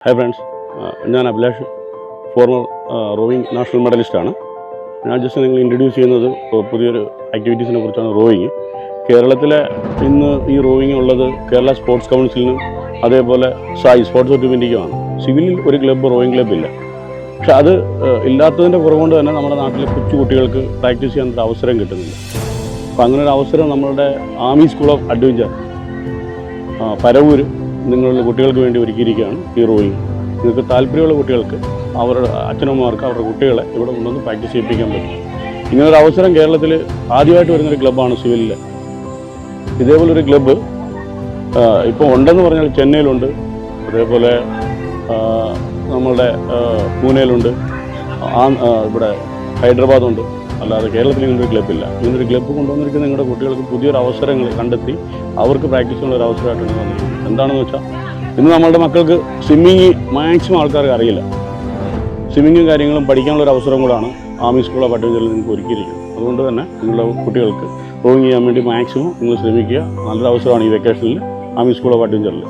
Hi friends, ഞാൻ Abhilash, former Roing national മെഡലിസ്റ്റാണ്. ഞാൻ just നിങ്ങൾ ഇൻട്രൊഡ്യൂസ് ചെയ്യുന്നത് പുതിയൊരു ആക്ടിവിറ്റീസിനെ കുറിച്ചാണ്. റോയിങ് കേരളത്തിലെ ഇന്ന് ഈ റോയിങ് ഉള്ളത് കേരള സ്പോർട്സ് കൗൺസിലിനും അതേപോലെ സായി സ്പോർട്സ് ഓട്ടോമെറ്റിക്കുമാണ്. സിവിലിൽ ഒരു ക്ലബ്ബ് റോയിങ് ക്ലബ്ബില്ല. പക്ഷെ അത് ഇല്ലാത്തതിൻ്റെ കുറവുകൊണ്ട് തന്നെ നമ്മുടെ നാട്ടിലെ കൊച്ചു കുട്ടികൾക്ക് പ്രാക്ടീസ് ചെയ്യാനൊരു അവസരം കിട്ടുന്നില്ല. അപ്പോൾ അങ്ങനെ ഒരു അവസരം നമ്മളുടെ army school of adventure Paravur നിങ്ങളുടെ കുട്ടികൾക്ക് വേണ്ടി ഒരുക്കിയിരിക്കുകയാണ് ഈ റോയിങ്. നിങ്ങൾക്ക് താല്പര്യമുള്ള കുട്ടികൾക്ക് അവരുടെ അച്ഛനമ്മമാർക്ക് അവരുടെ കുട്ടികളെ ഇവിടെ കൊണ്ടുവന്ന് പ്രാക്ടീസ് ചെയ്യിപ്പിക്കാൻ പറ്റും. ഇങ്ങനൊരു അവസരം കേരളത്തിൽ ആദ്യമായിട്ട് വരുന്നൊരു ക്ലബ്ബാണ് സിവിലിൽ. ഇതേപോലൊരു ക്ലബ്ബ് ഇപ്പോൾ ഉണ്ടെന്ന് പറഞ്ഞാൽ ചെന്നൈയിലുണ്ട്, അതേപോലെ നമ്മളുടെ പൂനെയിലുണ്ട്, ഇവിടെ ഹൈദരാബാദുണ്ട്. അല്ലാതെ കേരളത്തിൽ ഇങ്ങനൊരു ക്ലബ്ബില്ല. ഇങ്ങനൊരു ക്ലബ്ബ് കൊണ്ടുവന്നിരിക്കുന്ന നിങ്ങളുടെ കുട്ടികൾക്ക് പുതിയൊരു അവസരങ്ങൾ കണ്ടെത്തി അവർക്ക് പ്രാക്ടീസ് ചെയ്യാനുള്ള ഒരു അവസരമായിട്ടാണ് വന്നിരിക്കുന്നത്. എന്താണെന്ന് വെച്ചാൽ ഇന്ന് നമ്മളുടെ മക്കൾക്ക് സ്വിമ്മിങ് മാക്സിമം ആൾക്കാർക്ക് അറിയില്ല. സ്വിമ്മിങ്ങും കാര്യങ്ങളും പഠിക്കാനുള്ളൊരു അവസരം കൂടാണ് ആർമി സ്കൂൾ ഓഫ് അഡ്വഞ്ചറിൽ നിങ്ങൾക്ക് ഒരുക്കിയിരിക്കുന്നത്. അതുകൊണ്ട് തന്നെ നിങ്ങളുടെ കുട്ടികൾക്ക് റോയിങ് ചെയ്യാൻ വേണ്ടി മാക്സിമം നിങ്ങൾ ശ്രമിക്കുക. നല്ലൊരു അവസരമാണ് ഈ വെക്കേഷനിൽ ആർമി സ്കൂൾ ഓഫ് അഡ്വഞ്ചറിൽ.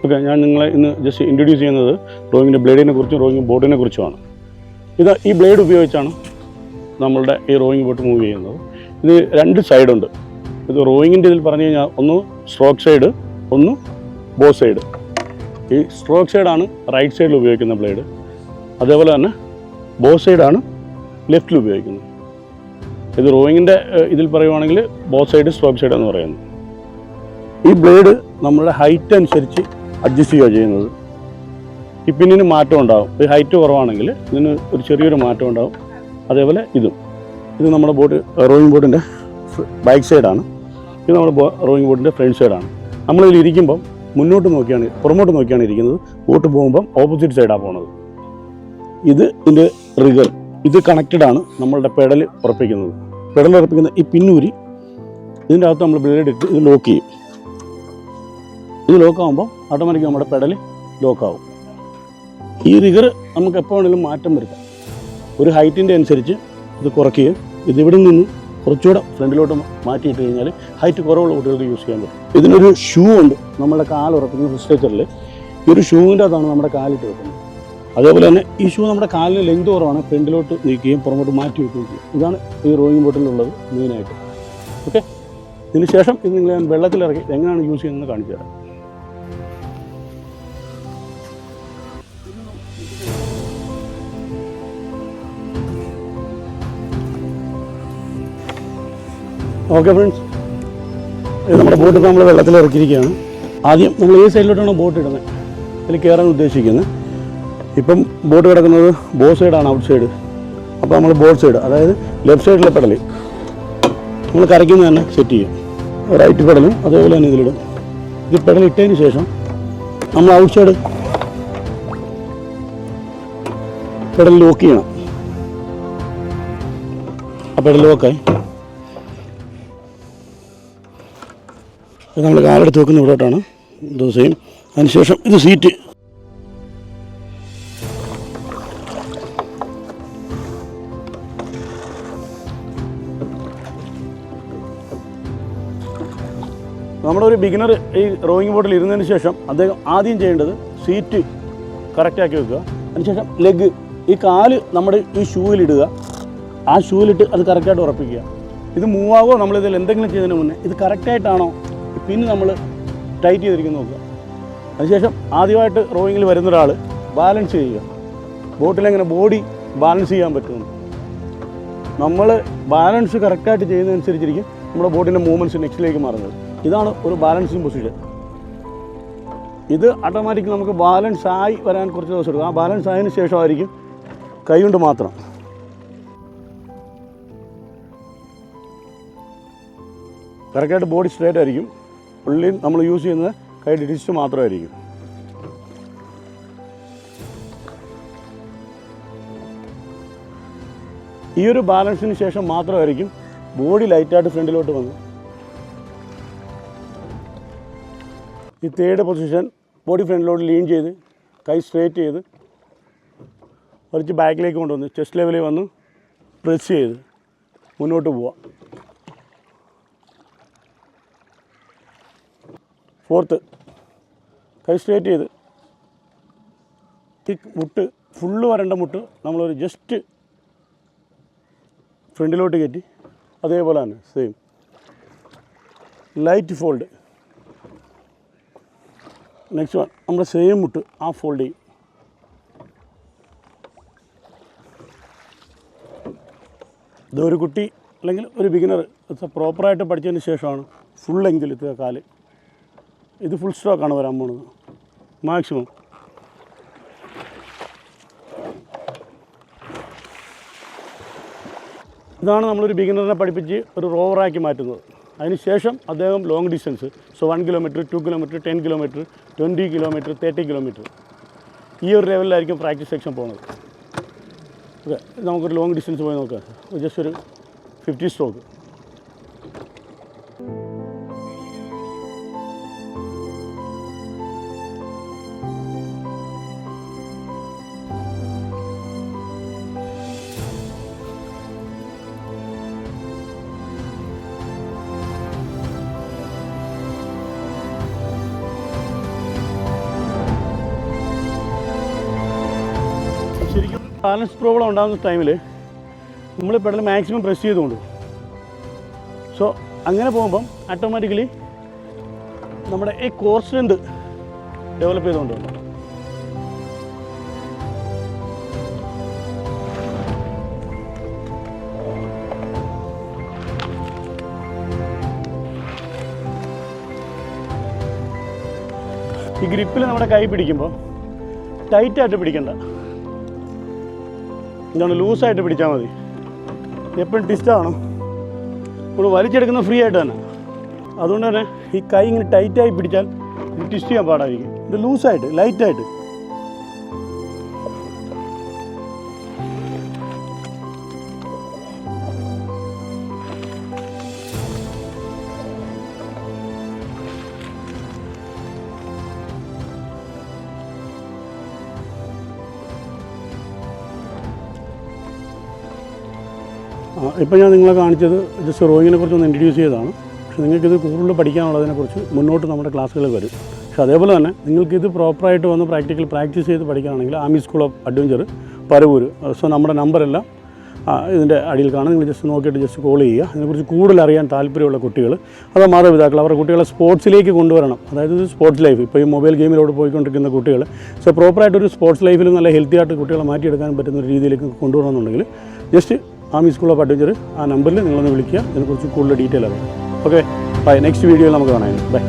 ഓക്കെ, ഞാൻ നിങ്ങളെ ഇന്ന് ജസ്റ്റ് ഇൻട്രൊഡ്യൂസ് ചെയ്യുന്നത് റോയിങ്ങിൻ്റെ ബ്ലേഡിനെ കുറിച്ചും റോയിങ് ബോട്ടിനെ കുറിച്ചുമാണ്. ഈ ബ്ലേഡ് ഉപയോഗിച്ചാണ് നമ്മളുടെ ഈ റോയിങ് ബോട്ട് മൂവ് ചെയ്യുന്നത്. ഇത് രണ്ട് സൈഡുണ്ട്. ഇത് റോയിങ്ങിൻ്റെ ഇതിൽ പറഞ്ഞു കഴിഞ്ഞാൽ ഒന്ന് സ്ട്രോക്ക് സൈഡ്, ഒന്ന് ബോ സൈഡ്. ഈ സ്ട്രോക്ക് സൈഡാണ് റൈറ്റ് സൈഡിൽ ഉപയോഗിക്കുന്ന ബ്ലേഡ്. അതേപോലെ തന്നെ ബോ സൈഡാണ് ലെഫ്റ്റിൽ ഉപയോഗിക്കുന്നത്. ഇത് റോയിങ്ങിൻ്റെ ഇതിൽ പറയുവാണെങ്കിൽ ബോ സൈഡ്, സ്ട്രോക്ക് സൈഡ് എന്ന് പറയുന്നത്. ഈ ബ്ലേഡ് നമ്മളുടെ ഹൈറ്റ് അനുസരിച്ച് അഡ്ജസ്റ്റ് ചെയ്യുക ചെയ്യുന്നത്. ഈ പിന്നിന് മാറ്റം ഉണ്ടാകും. ഈ ഹൈറ്റ് കുറവാണെങ്കിൽ ഇതിന് ഒരു ചെറിയൊരു മാറ്റം ഉണ്ടാകും. അതേപോലെ ഇത് നമ്മുടെ ബോട്ട് റോയിങ് ബോട്ടിൻ്റെ ബാക്ക് സൈഡാണ്. ഇത് നമ്മുടെ റോയിങ് ബോട്ടിൻ്റെ ഫ്രണ്ട് സൈഡാണ്. നമ്മളിതിൽ ഇരിക്കുമ്പം മുന്നോട്ട് നോക്കിയാണ്, പുറമോട്ട് നോക്കിയാണ് ഇരിക്കുന്നത്. ബോട്ട് പോകുമ്പം ഓപ്പോസിറ്റ് സൈഡാണ് പോകുന്നത്. ഇതിൻ്റെ റിഗർ ഇത് കണക്റ്റഡാണ് നമ്മളുടെ പെഡൽ ഉറപ്പിക്കുന്നത്. പെഡൽ ഉറപ്പിക്കുന്ന ഈ പിന്നൂരി ഇതിൻ്റെ അകത്ത് നമ്മൾ ബ്ലേഡ് ഇട്ട് ഇത് ലോക്ക് ചെയ്യും. ഇത് ലോക്കാകുമ്പോൾ ഓട്ടോമാറ്റിക് നമ്മുടെ പെഡൽ ലോക്കാവും. ഈ റിഗർ നമുക്ക് എപ്പോൾ വേണമെങ്കിലും മാറ്റം വരുത്താം. ഒരു ഹൈറ്റിൻ്റെ അനുസരിച്ച് ഇത് കുറയ്ക്കുകയും ഇതിവിടെ നിന്ന് കുറച്ചുകൂടെ ഫ്രണ്ടിലോട്ട് മാറ്റിയിട്ട് കഴിഞ്ഞാൽ ഹൈറ്റ് കുറവുള്ള കുട്ടികൾക്ക് യൂസ് ചെയ്യാൻ പറ്റും. ഇതിനൊരു ഷൂ ഉണ്ട് നമ്മുടെ കാലുറപ്പിക്കുന്ന സ്ട്രെച്ചറിൽ. ഈ ഒരു ഷൂവിൻ്റെ അകത്താണ് നമ്മുടെ കാലിട്ട് വെക്കുന്നത്. അതേപോലെ തന്നെ ഈ ഷൂ നമ്മുടെ കാലിന് ലെങ്ത് കുറവാണ്, ഫ്രണ്ടിലോട്ട് നീക്കുകയും പുറമോട്ട് മാറ്റി വെക്കുകയും ചെയ്യും. ഇതാണ് ഈ റോയിങ് ബോട്ടിലുള്ളത് മെയിനായിട്ട്. ഓക്കെ, ഇതിന് ശേഷം ഇത് നിങ്ങൾ ഞാൻ വെള്ളത്തിലിറക്കി എങ്ങനെയാണ് യൂസ് ചെയ്യുന്നത് കാണിച്ചു തരാം. ഓക്കെ ഫ്രണ്ട്സ്, ഇത് നമ്മുടെ ബോട്ട് നമ്മൾ വെള്ളത്തിലിറക്കിയിരിക്കുകയാണ്. ആദ്യം നമ്മൾ ഈ സൈഡിലോട്ടാണ് ബോട്ട് ഇടുന്നത്, അതിൽ കയറാൻ ഉദ്ദേശിക്കുന്നത്. ഇപ്പം ബോട്ട് കിടക്കുന്നത് ബോ സൈഡാണ്, ഔട്ട് സൈഡ്. അപ്പോൾ നമ്മൾ ബോട്ട് സൈഡ്, അതായത് ലെഫ്റ്റ് സൈഡിലെ പെഡൽ നമ്മൾ കരയ്ക്കുന്ന തന്നെ സെറ്റ് ചെയ്യും. റൈറ്റ് പെഡലും അതേപോലെ തന്നെ ഇതിലിടും. ഇത് പെഡൽ ഇട്ടതിന് ശേഷം നമ്മൾ ഔട്ട് സൈഡ് പെഡൽ ലോക്ക് ചെയ്യണം. ആ പെഡൽ ലോക്കായി നമ്മൾ കാലെടുത്ത് വെക്കുന്ന ഇവിടോട്ടാണ് ദിവസവും. അതിനുശേഷം ഇത് സീറ്റ് നമ്മുടെ ഒരു ബിഗിനർ ഈ റോയിങ് ബോട്ടിൽ ഇരുന്നതിന് ശേഷം അദ്ദേഹം ആദ്യം ചെയ്യേണ്ടത് സീറ്റ് കറക്റ്റാക്കി വെക്കുക. അതിനുശേഷം ലെഗ്, ഈ കാല് നമ്മുടെ ഈ ഷൂവിലിടുക. ആ ഷൂവിലിട്ട് അത് കറക്റ്റായിട്ട് ഉറപ്പിക്കുക. ഇത് മൂവാകോ നമ്മളിതിൽ എന്തെങ്കിലും ചെയ്തതിന് മുന്നേ ഇത് കറക്റ്റായിട്ടാണോ പിന്നെ നമ്മൾ ടൈറ്റ് ചെയ്തിരിക്കുന്ന നോക്കുക. അതിനുശേഷം ആദ്യമായിട്ട് റോയിങ്ങിൽ വരുന്ന ഒരാൾ ബാലൻസ് ചെയ്യുക. ബോട്ടിലെങ്ങനെ ബോഡി ബാലൻസ് ചെയ്യാൻ പറ്റുന്നു. നമ്മൾ ബാലൻസ് കറക്റ്റായിട്ട് ചെയ്യുന്നതനുസരിച്ചിരിക്കും നമ്മുടെ ബോട്ടിൻ്റെ മൂവ്മെൻറ്റ്സ് നെക്സ്റ്റിലേക്ക് മാറുന്നത്. ഇതാണ് ഒരു ബാലൻസിങ് പൊസിഷൻ. ഇത് ഓട്ടോമാറ്റിക് നമുക്ക് ബാലൻസ് ആയി വരാൻ കുറച്ച് ദിവസം എടുക്കും. ആ ബാലൻസ് ആയതിനു ശേഷമായിരിക്കും കൈ കൊണ്ട് മാത്രം. കറക്റ്റായിട്ട് ബോഡി സ്ട്രേറ്റ് ആയിരിക്കും. ഉള്ളിൽ നമ്മൾ യൂസ് ചെയ്യുന്നത് കൈ ഡിസ്റ്റ് മാത്രമായിരിക്കും. ഈ ഒരു ബാലൻസിന് ശേഷം മാത്രമായിരിക്കും ബോഡി ലൈറ്റായിട്ട് ഫ്രണ്ടിലോട്ട് വന്ന് ഈ തേർഡ് പൊസിഷൻ ബോഡി ഫ്രണ്ടിലോട്ട് ലീൻ ചെയ്ത് കൈ സ്ട്രേറ്റ് ചെയ്ത് കുറച്ച് ബാക്കിലേക്ക് കൊണ്ടുവന്ന് ചെസ്റ്റ് ലെവലിൽ വന്ന് പ്രസ് ചെയ്ത് മുന്നോട്ട് പോവാം. 4th കൈ സ്ട്രേറ്റ് ചെയ്ത് ഈ മുട്ട് ഫുള്ള് വരേണ്ട മുട്ട് നമ്മളൊരു ജസ്റ്റ് ഫ്രണ്ടിലോട്ട് കയറ്റി അതേപോലെ തന്നെ same light fold. Next one നമ്മുടെ സെയിം മുട്ട് ആ ഫോൾഡ് ചെയ്യും. ഇതൊരു കുട്ടി അല്ലെങ്കിൽ ഒരു ബിഗിനർ പ്രോപ്പറായിട്ട് പഠിച്ചതിന് ശേഷമാണ് ഫുൾ ലെങ്തിൽ എത്തുക കാല്. ഇത് ഫുൾ സ്ട്രോക്കാണ് വരാൻ പോകുന്നത് മാക്സിമം. ഇതാണ് നമ്മളൊരു ബിഗിനറിനെ പഠിപ്പിച്ച് ഒരു റോവറാക്കി മാറ്റുന്നത്. അതിനുശേഷം അദ്ദേഹം long distance 1 kilometre 2 kilometre 10 kilometre 20 kilometre 30 kilometre ഈ ഒരു ലെവലിലായിരിക്കും പ്രാക്ടീസ് സെക്ഷൻ പോകുന്നത്. ഓക്കെ, നമുക്കൊരു ലോങ് ഡിസ്റ്റൻസ് പോയി നോക്കാം. ജസ്റ്റ് ഒരു 50 സ്ട്രോക്ക്. ശരിക്കും ബാലൻസ് പ്രോബ്ലം ഉണ്ടാകുന്ന ടൈമിൽ നമ്മൾ പെഡൽ മാക്സിമം പ്രസ് ചെയ്തുകൊണ്ട് സോ അങ്ങനെ പോകുമ്പം ഓട്ടോമാറ്റിക്കലി നമ്മുടെ ഈ കോർ സ്ട്രെങ്ത് ഡെവലപ്പ് ചെയ്തുകൊണ്ട് ഈ ഗ്രിപ്പിൽ നമ്മുടെ കൈ പിടിക്കുമ്പോൾ ടൈറ്റായിട്ട് പിടിക്കണ്ട, എന്താണ് ലൂസായിട്ട് പിടിച്ചാൽ മതി. എപ്പോഴും ട്വിസ്റ്റാണ് നമ്മൾ വലിച്ചെടുക്കുന്ന ഫ്രീ ആയിട്ട് തന്നെ. അതുകൊണ്ട് തന്നെ ഈ കൈ ഇങ്ങനെ ടൈറ്റായി പിടിച്ചാൽ ട്വിസ്റ്റ് ചെയ്യാൻ പാടായിരിക്കും. ഇത് ലൂസായിട്ട് ലൈറ്റായിട്ട് ഇപ്പോൾ ഞാൻ നിങ്ങളെ കാണിച്ചത് ജസ്റ്റ് റോയിങ്ങിനെ കുറിച്ചൊന്ന് ഇൻട്രൊഡ്യൂസ് ചെയ്തതാണ്. പക്ഷേ നിങ്ങൾക്കിത് കൂടുതൽ പഠിക്കാനുള്ളതിനെക്കുറിച്ച് മുന്നോട്ട് നമ്മുടെ ക്ലാസ്സുകൾ വരും. പക്ഷേ അതേപോലെ തന്നെ നിങ്ങൾക്കിത് പ്രോപ്പറായിട്ട് വന്ന് പ്രാക്ടീസ് ചെയ്ത് പഠിക്കുകയാണെങ്കിൽ army school of adventure Paravur. So നമ്മുടെ നമ്പറെല്ലാം ഇതിൻ്റെ അടിയിൽ കാണാം. നിങ്ങൾ ജസ്റ്റ് നോക്കിയിട്ട് ജസ്റ്റ് കോൾ ചെയ്യുക. ഇതിനെക്കുറിച്ച് കൂടുതൽ അറിയാൻ താല്പര്യമുള്ള കുട്ടികൾ, അതോ മാതാപിതാക്കൾ അവരുടെ കുട്ടികളെ സ്പോർട്സിലേക്ക് കൊണ്ടുവരണം. അതായത് സ്പോർട്സ് ലൈഫ്, ഇപ്പോൾ ഈ മൊബൈൽ ഗെയിമിലോട്ട് പോയിക്കൊണ്ടിരിക്കുന്ന കുട്ടികൾ സോ പ്രോപ്പറായിട്ടൊരു സ്പോർട്സ് ലൈഫിൽ നല്ല ഹെൽത്തി ആയിട്ട് കുട്ടികളെ മാറ്റിയെടുക്കാൻ പറ്റുന്ന ഒരു രീതിയിലേക്ക് കൊണ്ടുവരണമെന്നുണ്ടെങ്കിൽ just army school of adventure ആ നമ്പറിൽ നിങ്ങളൊന്ന് വിളിക്കുക. ഇതിനെക്കുറിച്ച് കൂടുതൽ ഡീറ്റെയിൽ അറിയാം. Okay, by. നെക്സ്റ്റ് വീഡിയോയിൽ നമുക്ക് കാണാം. ബൈ.